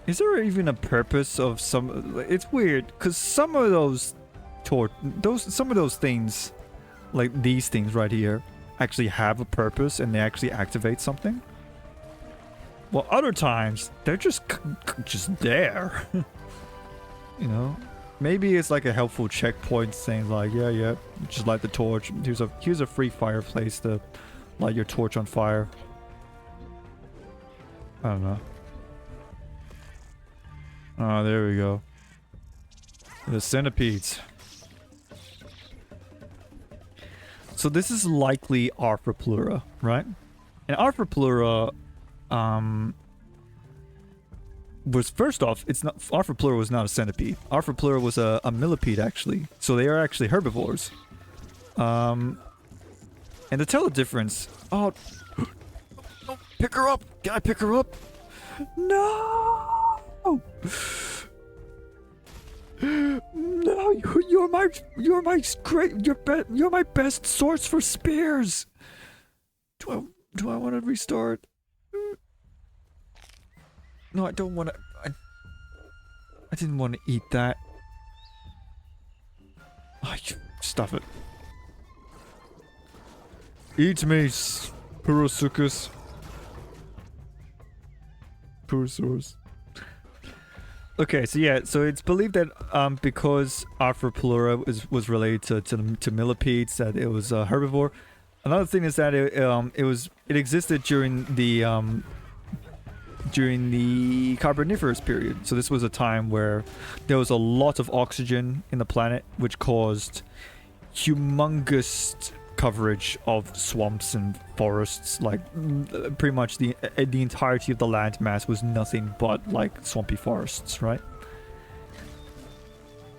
Is there even a purpose of some? It's weird because some of those some of those things, like these things right here, actually have a purpose and they actually activate something. Well, other times they're just there. You know, maybe it's like a helpful checkpoint thing. Like, yeah, just light the torch. Here's a free fireplace to light your torch on fire. I don't know. Oh, there we go. The centipedes. So this is likely Arthropleura, right? And Arthropleura, was first off, it's not Arthropleura was not a centipede. Arthropleura was a millipede actually. So they are actually herbivores. And to tell the difference, oh, pick her up! Can I pick her up? No! No, you're my best source for spears. Do I want to restart? No, I don't want to. I didn't want to eat that. Stuff it. Eat me, Purosuchus. Purosaurus. Okay, so yeah, so it's believed that because Arthropleura was related to millipedes, that it was a herbivore. Another thing is that it existed during the Carboniferous period. So this was a time where there was a lot of oxygen in the planet, which caused humongous coverage of swamps and forests. Like pretty much the entirety of the land mass was nothing but like swampy forests, right?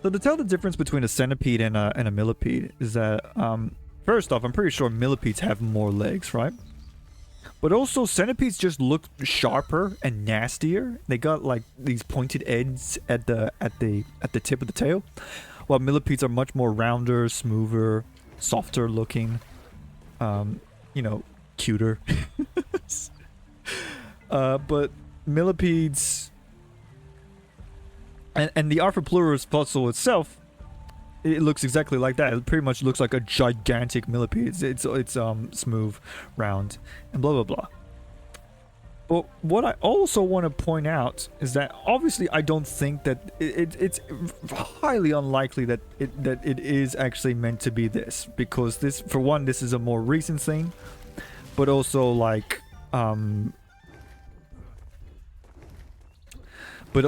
So to tell the difference between a centipede and a millipede is that first off, I'm pretty sure millipedes have more legs, right? But also centipedes just look sharper and nastier. They got like these pointed ends at the tip of the tail, while millipedes are much more rounder, smoother, softer looking, you know, cuter. But millipedes and the Arthropleurus fossil itself, it looks exactly like that. It pretty much looks like a gigantic millipede. It's smooth, round, and blah blah blah. But what I also want to point out is that obviously I don't think that it's highly unlikely that it is actually meant to be this, because this, for one, this is a more recent thing, but also like but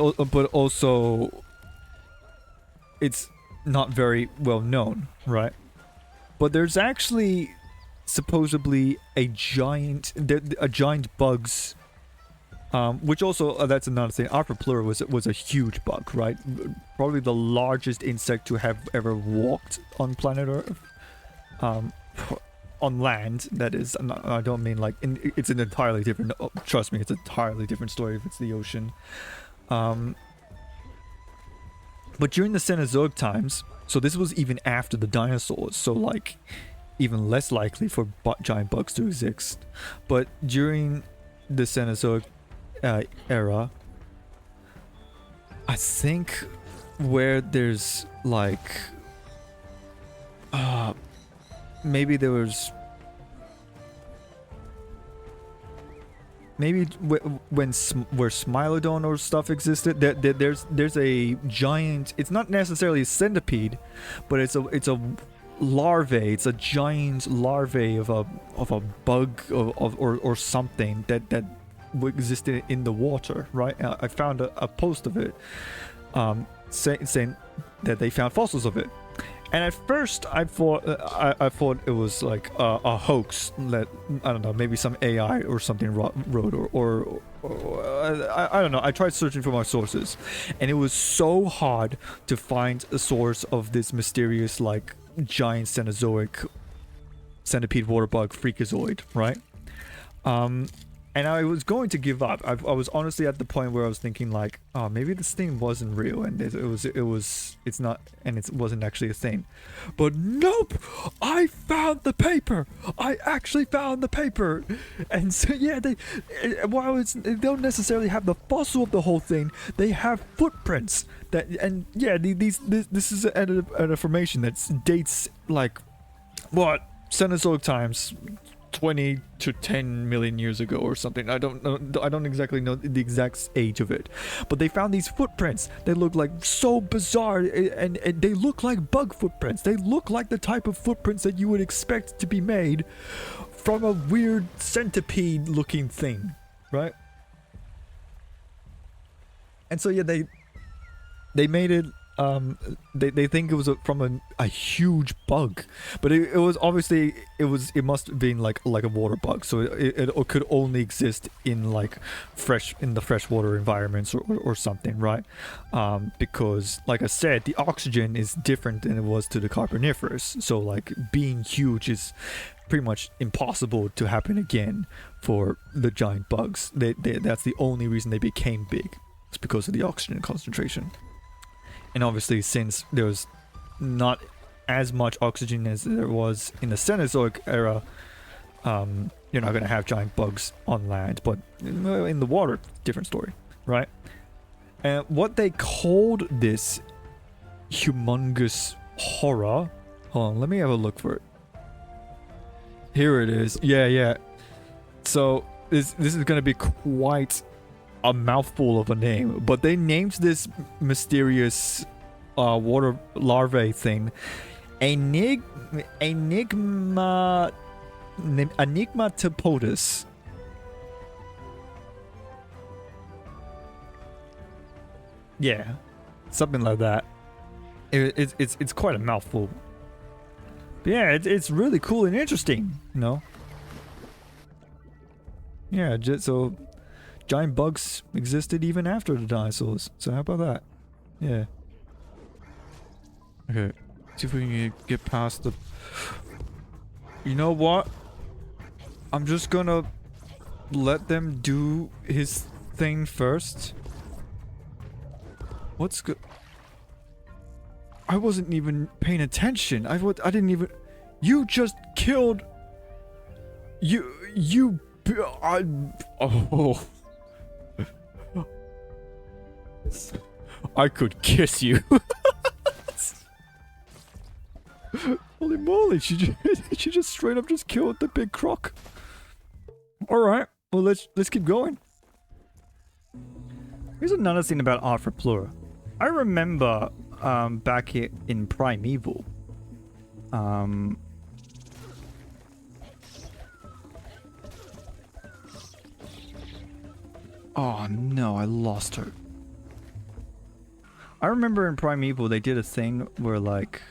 also it's not very well known, right? But there's actually supposedly a giant bugs, which also that's another thing. Arthropleura was a huge bug, right? Probably the largest insect to have ever walked on planet Earth, on land. That is, I don't mean like it's an entirely different. Oh, trust me, it's an entirely different story if it's the ocean. But during the Cenozoic times, so this was even after the dinosaurs, so like even less likely for giant bugs to exist. But during the Cenozoic era, I think where there's like maybe there was maybe where Smilodon or stuff existed, there's a giant. It's not necessarily a centipede, but it's a larvae. It's a giant larvae of a bug or something that existed in the water. Right? I found a post of it, saying that they found fossils of it. And at first, I thought it was like a hoax that, I don't know, maybe some AI or something wrote, or I don't know. I tried searching for my sources, and it was so hard to find a source of this mysterious like giant Cenozoic centipede water bug freakazoid, right? And I was going to give up. I was honestly at the point where I was thinking like, oh, maybe this thing wasn't real, and it's not, and it wasn't actually a thing. But nope, I found the paper. I actually found the paper, and so yeah, while they don't necessarily have the fossil of the whole thing, they have footprints that, and yeah, this is an information that dates like what Cenozoic times. 20 to 10 million years ago or something. I don't know. I don't exactly know the exact age of it, but they found these footprints. They look like so bizarre, and they look like bug footprints. They look like the type of footprints that you would expect to be made from a weird centipede looking thing, right? And so yeah, they made it. They think it was from a huge bug, but it was obviously it must have been like a water bug, so it could only exist in the freshwater environments or something, right? Because like I said, the oxygen is different than it was to the Carboniferous, so like being huge is pretty much impossible to happen again for the giant bugs. That's the only reason they became big. It's because of the oxygen concentration. And obviously, since there was not as much oxygen as there was in the Cenozoic era, you're not going to have giant bugs on land. But in the water, different story, right? And what they called this humongous horror... Hold on, let me have a look for it. Here it is. Yeah. So, this is going to be quite a mouthful of a name, but they named this mysterious water larvae thing Enigmatopodus. Yeah, something like that. It's quite a mouthful. But yeah, it's really cool and interesting, you know. Yeah, so giant bugs existed even after the dinosaurs. So how about that? Yeah. Okay. See if we can get past the... You know what? I'm just gonna let them do his thing first. What's good? I wasn't even paying attention. I didn't even... You just killed... Oh... I could kiss you. Holy moly, she just straight up just killed the big croc. Alright, well let's keep going. Here's another thing about Arthroplura. I remember back in Primeval. Oh no, I lost her. I remember in Primeval they did a thing where like...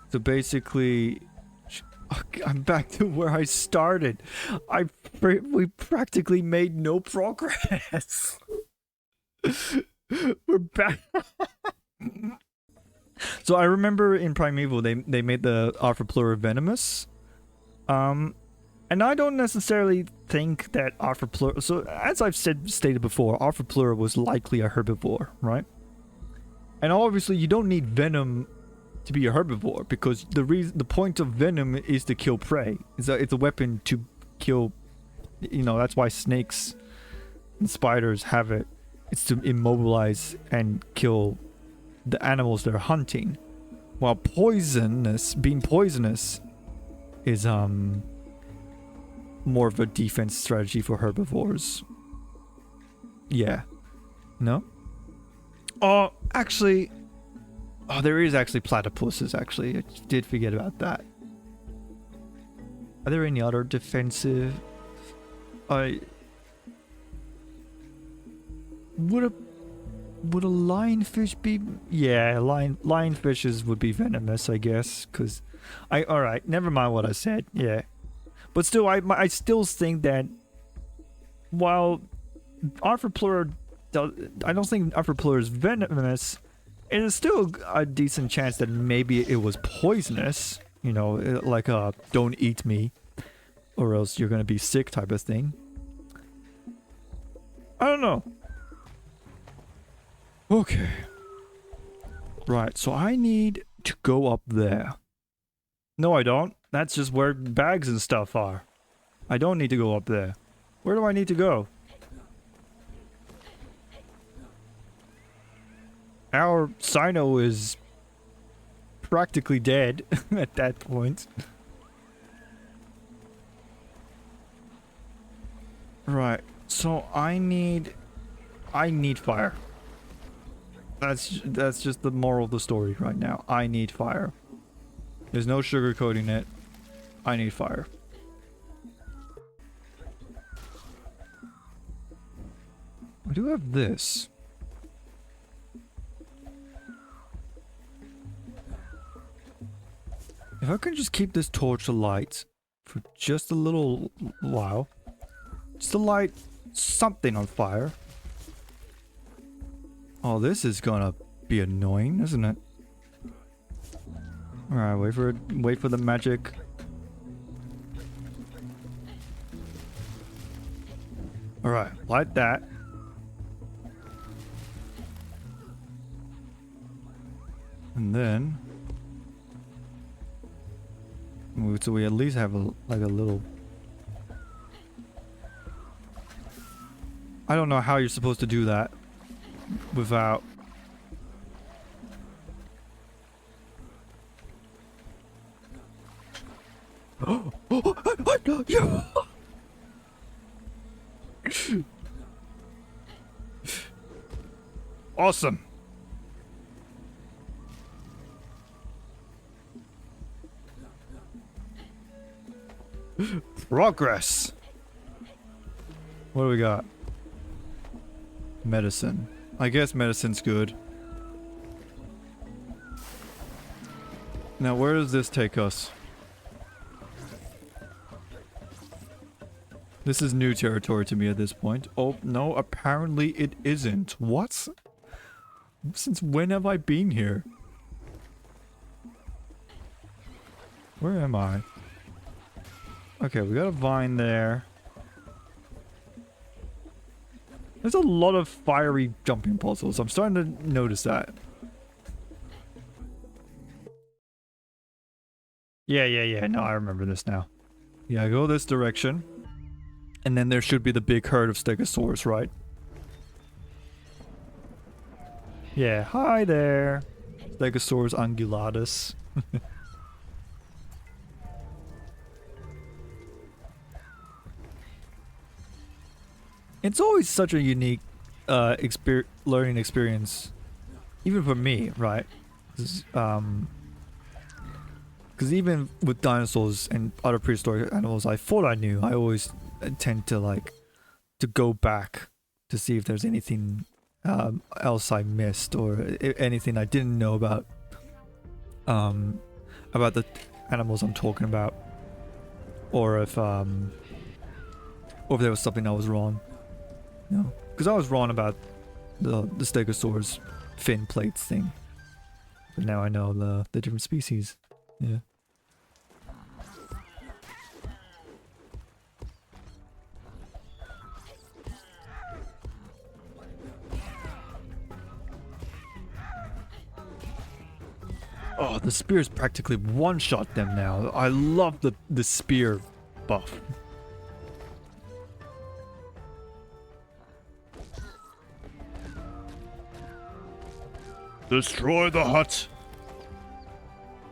So basically... I'm back to where I started. We practically made no progress. We're back. So I remember in Primeval they made the Arthroplura venomous. And I don't necessarily think that Arthroplura... So, as I've stated before, Arthroplura was likely a herbivore, right? And obviously, you don't need venom to be a herbivore, because the point of venom is to kill prey. It's a weapon to kill... You know, that's why snakes and spiders have it. It's to immobilize and kill the animals they're hunting. While being poisonous is, more of a defense strategy for herbivores. Yeah. No? Oh, actually... Oh, there is actually platypuses, actually. I did forget about that. Are there any other defensive... Would a lionfish be... Yeah, lionfishes would be venomous, I guess, because... Alright, never mind what I said, yeah. But still, I still think that while Arthroplura I don't think Arthroplura is venomous, it is still a decent chance that maybe it was poisonous. You know, like a don't eat me or else you're gonna be sick type of thing. I don't know. Okay. Right, so I need to go up there. No, I don't. That's just where bags and stuff are. I don't need to go up there. Where do I need to go? Our Sino is practically dead at that point. Right, so I need fire. That's just the moral of the story right now. I need fire. There's no sugarcoating it. I need fire. I do have this. If I can just keep this torch alight for just a little while. Just to light something on fire. Oh, this is gonna be annoying, isn't it? Alright, wait for the magic. Alright, light that. And then so we at least have like a little. I don't know how you're supposed to do that without. Awesome. Progress. What do we got? Medicine. I guess medicine's good. Now, where does this take us? This is new territory to me at this point. Oh, no, apparently it isn't. What? Since when have I been here? Where am I? Okay, we got a vine there. There's a lot of fiery jumping puzzles. I'm starting to notice that. Yeah. No, I remember this now. Yeah, go this direction. And then there should be the big herd of stegosaurs, right? Yeah, hi there. Stegosaurus ungulatus. It's always such a unique learning experience, even for me, right? Because even with dinosaurs and other prehistoric animals I thought I knew, I always tend to like to go back to see if there's anything else I missed or anything I didn't know about the animals I'm talking about, or if there was something I was wrong. No, because I was wrong about the stegosaurus fin plates thing, but now I know the different species. Yeah. Oh, the spears practically one-shot them now. I love the spear buff. Destroy the hut.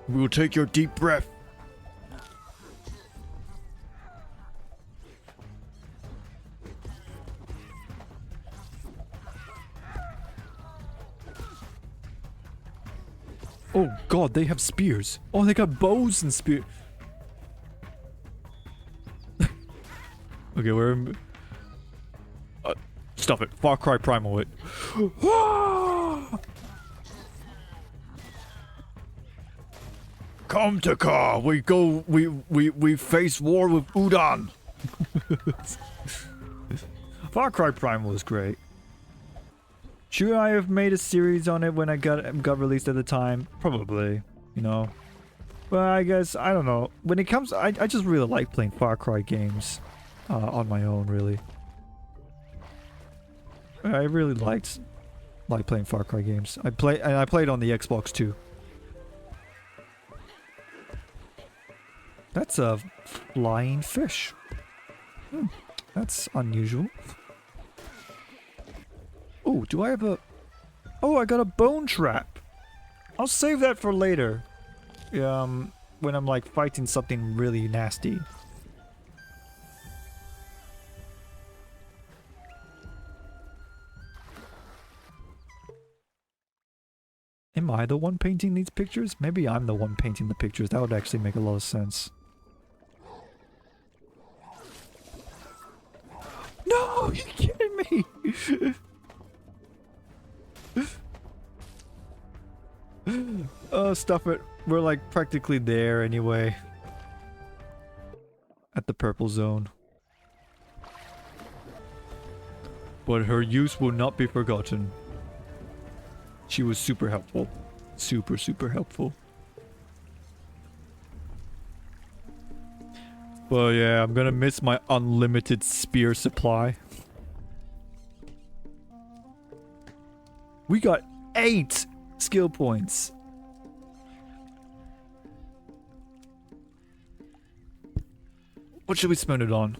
We will take your deep breath. Oh god, they have spears. Oh, they got bows and spears. Okay, we're... stop it. Far Cry Primal it. Come to car. We face war with Udon. Far Cry Primal is great. Should I have made a series on it when I got released at the time? Probably, you know. But I guess, I don't know. When it comes, I just really like playing Far Cry games on my own, really. I really liked playing Far Cry games. I played on the Xbox too. That's a flying fish. That's unusual. Oh, do I have a... Oh, I got a bone trap. I'll save that for later. When I'm like fighting something really nasty. Am I the one painting these pictures? Maybe I'm the one painting the pictures. That would actually make a lot of sense. No, you're kidding me. Oh, stuff it. We're like practically there anyway. At the purple zone. But her use will not be forgotten. She was super helpful. Super, super helpful. But yeah, I'm gonna miss my unlimited spear supply. We got 8 skill points. What should we spend it on?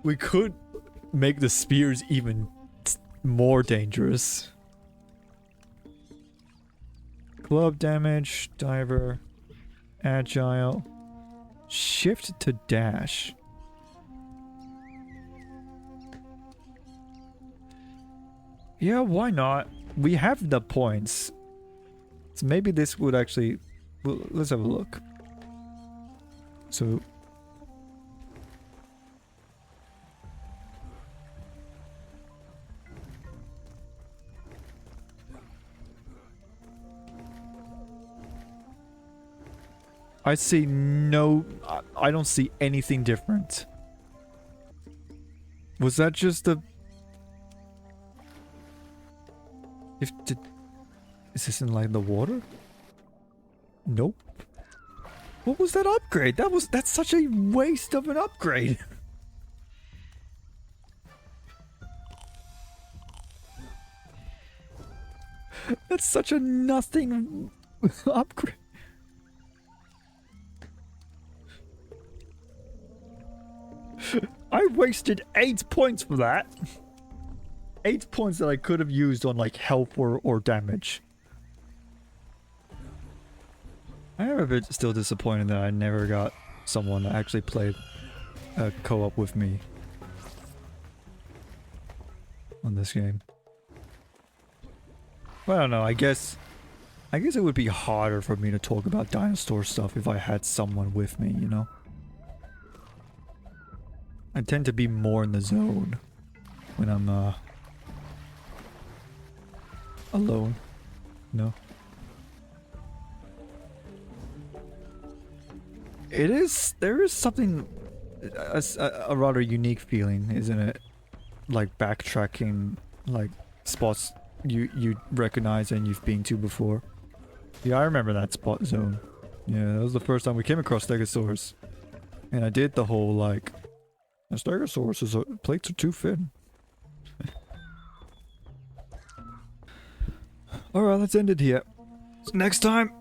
We could make the spears even more dangerous. Club damage, diver, agile, shift to dash. Yeah, why not? We have the points. So maybe this would actually... Well, let's have a look. So... I see no... I don't see anything different. Was that just a... Is this in like the water? Nope. What was that upgrade? That's such a waste of an upgrade. That's such a nothing upgrade. I wasted 8 points for that. 8 points that I could have used on like health or damage. I am a bit still disappointed that I never got someone to actually play co-op with me on this game. Well, I don't know. I guess it would be harder for me to talk about dinosaur stuff if I had someone with me, you know? I tend to be more in the zone when I'm alone, no. There is something, a rather unique feeling, isn't it? Like backtracking, like spots you recognize and you've been to before. Yeah, I remember that spot zone. Yeah, that was the first time we came across Stegosaurus. And I did the whole like, the Stegosaurus' plates are too thin. Alright, let's end it here. So next time,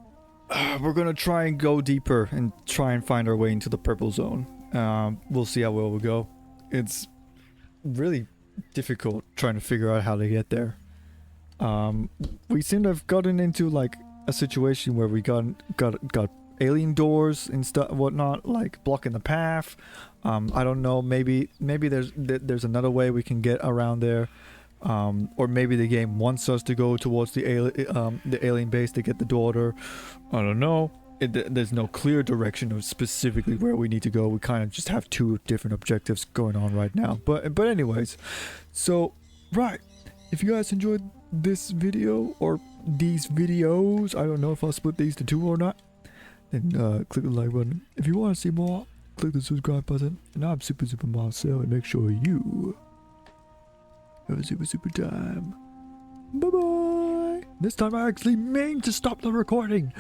we're gonna try and go deeper and try and find our way into the purple zone. We'll see how well we go. It's really difficult trying to figure out how to get there. We seem to have gotten into like a situation where we got alien doors and stuff, whatnot, like blocking the path. I don't know. Maybe there's another way we can get around there. Or maybe the game wants us to go towards the alien base to get the daughter. I don't know. There's no clear direction of specifically where we need to go. We kind of just have 2 different objectives going on right now. But anyways, so right, if you guys enjoyed this video or these videos, I don't know if I'll split these to 2 or not, then click the like button. If you want to see more, click the subscribe button. And I'm Super Marcel, and make sure you have a super time. Bye bye. This time I actually mean to stop the recording.